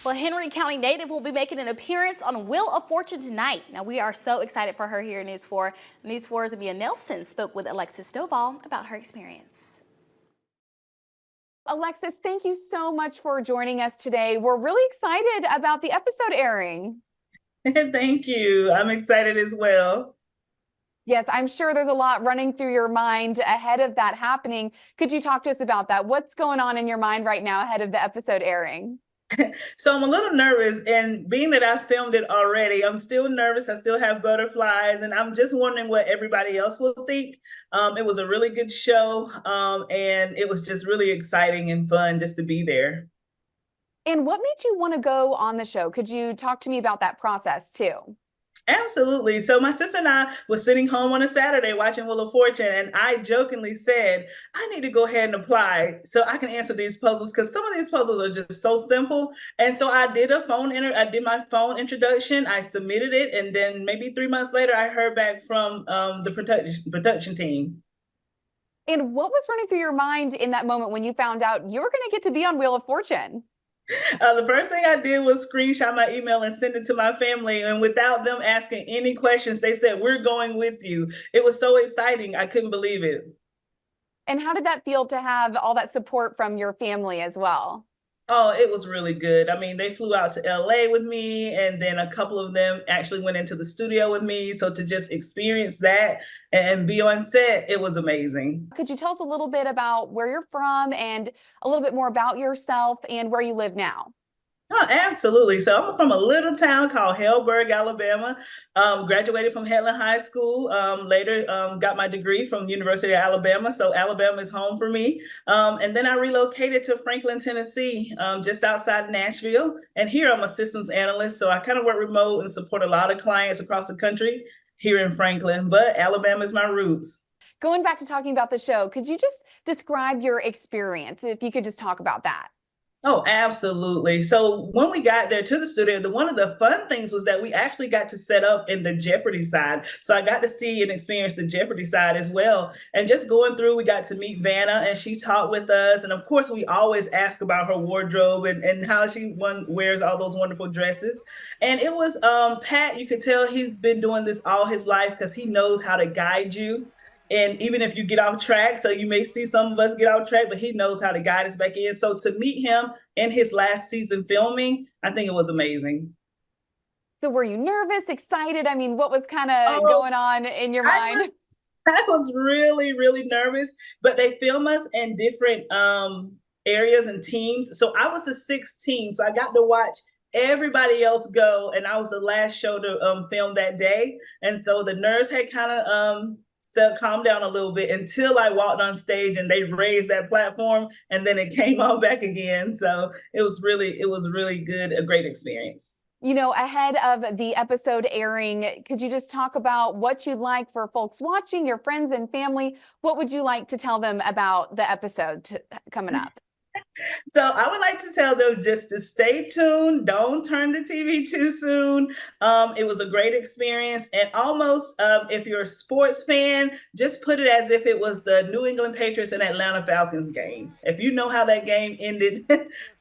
Well, Henry County native will be making an appearance on Wheel of Fortune tonight. Now, we are so excited for her here in News 4. News 4's Amia Nelson spoke with Alexis Stovall about her experience. Alexis, thank you so much for joining us today. We're really excited about the episode airing. Thank you. I'm excited as well. Yes, I'm sure there's a lot running through your mind ahead of that happening. Could you talk to us about that? What's going on in your mind right now ahead of the episode airing? So I'm a little nervous, and being that I filmed it already, I'm still nervous. I still have butterflies, and I'm just wondering what everybody else will think. It was a really good show, and it was just really exciting and fun just to be there. And what made you want to go on the show? Could you talk to me about that process too? Absolutely. So my sister and I were sitting home on a Saturday watching Wheel of Fortune, and I jokingly said, I need to go ahead and apply so I can answer these puzzles because some of these puzzles are just so simple. And so I did I did my phone introduction, I submitted it, and then maybe 3 months later, I heard back from the production team. And what was running through your mind in that moment when you found out you were going to get to be on Wheel of Fortune? The first thing I did was screenshot my email and send it to my family. And without them asking any questions, they said, we're going with you. It was so exciting. I couldn't believe it. And how did that feel to have all that support from your family as well? Oh, it was really good. I mean, they flew out to LA with me, and then a couple of them actually went into the studio with me. So to just experience that and be on set, it was amazing. Could you tell us a little bit about where you're from and a little bit more about yourself and where you live now? Oh, absolutely. So I'm from a little town called Hellberg, Alabama. Graduated from Headland High School. Later, got my degree from University of Alabama. So Alabama is home for me. And then I relocated to Franklin, Tennessee, just outside Nashville. And here I'm a systems analyst. So I kind of work remote and support a lot of clients across the country here in Franklin. But Alabama is my roots. Going back to talking about the show, could you just describe your experience, if you could just talk about that? Oh, absolutely. So when we got there to the studio, one of the fun things was that we actually got to set up in the Jeopardy side. So I got to see and experience the Jeopardy side as well. And just going through, we got to meet Vanna, and she talked with us. And of course, we always ask about her wardrobe and how wears all those wonderful dresses. And it was Pat, you could tell he's been doing this all his life because he knows how to guide you. And even if you get off track, so you may see some of us get off track, but he knows how to guide us back in. So to meet him in his last season filming, I think it was amazing. So were you nervous, excited? I mean, what was kind of Oh, going on in your mind? I was really, really nervous, but they film us in different areas and teams. So I was the sixth team, so I got to watch everybody else go, and I was the last show to film that day. And so the nerves had kind of calm down a little bit until I walked on stage and they raised that platform, and then it came on back again. So it was really good, a great experience. You know, ahead of the episode airing, could you just talk about what you'd like for folks watching, your friends and family? What would you like to tell them about the episode coming up? So I would like to tell them just to stay tuned. Don't turn the TV too soon. It was a great experience. And almost, if you're a sports fan, just put it as if it was the New England Patriots and Atlanta Falcons game. If you know how that game ended,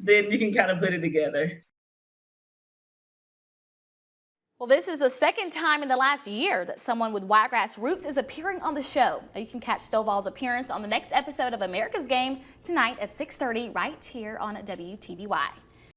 then you can kind of put it together. Well, this is the second time in the last year that someone with Wiregrass roots is appearing on the show. Now, you can catch Stovall's appearance on the next episode of America's Game tonight at 6:30 right here on WTVY.